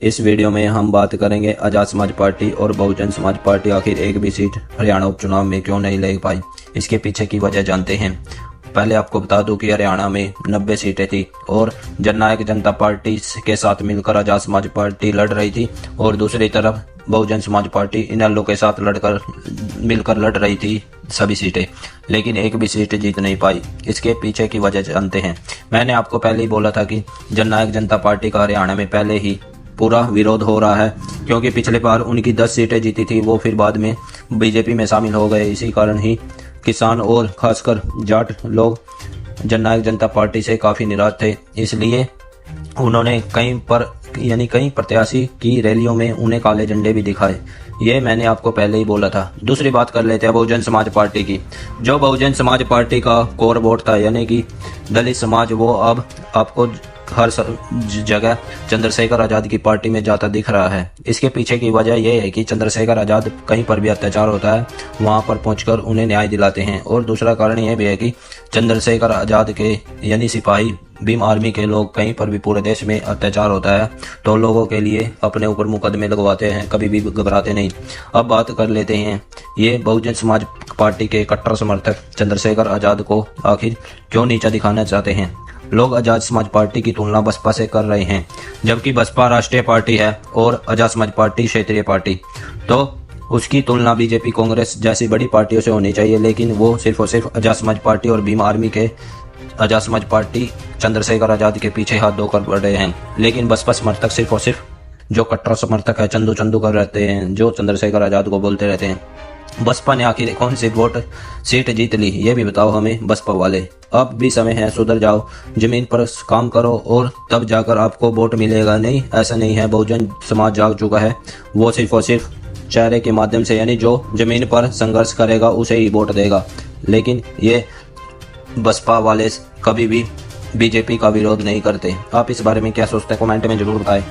इस वीडियो में हम बात करेंगे आजाद समाज पार्टी और बहुजन समाज पार्टी आखिर एक भी सीट हरियाणा उपचुनाव में क्यों नहीं ले पाई। इसके पीछे की वजह जानते हैं। पहले आपको बता दूं कि हरियाणा में 90 सीटें थी और जननायक जनता पार्टी के साथ मिलकर आजाद समाज पार्टी लड़ रही थी और दूसरी तरफ बहुजन समाज पार्टी इनेलो के साथ मिलकर लड़ रही थी सभी सीटें, लेकिन एक भी सीट जीत नहीं पाई। इसके पीछे की वजह जानते हैं। मैंने आपको पहले ही बोला था कि जननायक जनता पार्टी का हरियाणा में पहले ही पूरा विरोध हो रहा है, क्योंकि पिछले बार उनकी 10 सीटें जीती थी, वो फिर बाद में बीजेपी में शामिल हो गए। इसी कारण ही किसान और खासकर जाट लोग जननायक जनता पार्टी से काफ़ी निराश थे। इसलिए उन्होंने कई प्रत्याशी की रैलियों में उन्हें काले झंडे भी दिखाए। ये मैंने आपको पहले ही बोला था। दूसरी बात कर लेते हैं बहुजन समाज पार्टी की। जो बहुजन समाज पार्टी का कोर वोट था, यानी कि दलित समाज, वो अब आपको हर जगह चंद्रशेखर आजाद की पार्टी में जाता दिख रहा है। इसके पीछे की वजह यह है कि चंद्रशेखर आजाद कहीं पर भी अत्याचार होता है वहां पर पहुंचकर उन्हें न्याय दिलाते हैं, और दूसरा कारण यह भी है कि चंद्रशेखर आजाद के यानी सिपाही भीम आर्मी के लोग कहीं पर भी पूरे देश में अत्याचार होता है तो लोगों के लिए अपने ऊपर मुकदमे लगवाते हैं, कभी भी घबराते नहीं। अब बात कर लेते हैं ये बहुजन समाज पार्टी के कट्टर समर्थक चंद्रशेखर आजाद को आखिर क्यों नीचा दिखाना चाहते हैं। लोग आजाद समाज पार्टी की तुलना बसपा से कर रहे हैं, जबकि बसपा राष्ट्रीय पार्टी है और आजाद समाज पार्टी क्षेत्रीय पार्टी, तो उसकी तुलना बीजेपी कांग्रेस जैसी बड़ी पार्टियों से होनी चाहिए। लेकिन वो सिर्फ और सिर्फ आजाद समाज पार्टी और भीम आर्मी के आजाद समाज पार्टी चंद्रशेखर आजाद के पीछे हाथ धोकर बढ़ रहे हैं। लेकिन बसपा समर्थक सिर्फ और सिर्फ जो कट्टर समर्थक है चंदू कर रहते हैं, जो चंद्रशेखर आजाद को बोलते रहते हैं। बसपा ने आखिर कौन सी सीट जीत ली, ये भी बताओ हमें बसपा वाले। अब भी समय है, सुधर जाओ, जमीन पर काम करो और तब जाकर आपको वोट मिलेगा। नहीं, ऐसा नहीं है। बहुजन समाज जाग चुका है, वो सिर्फ और सिर्फ चेहरे के माध्यम से, यानी जो जमीन पर संघर्ष करेगा उसे ही वोट देगा। लेकिन ये बसपा वाले कभी भी बीजेपी का विरोध नहीं करते। आप इस बारे में क्या सोचते हैं, कमेंट में जरूर बताएं।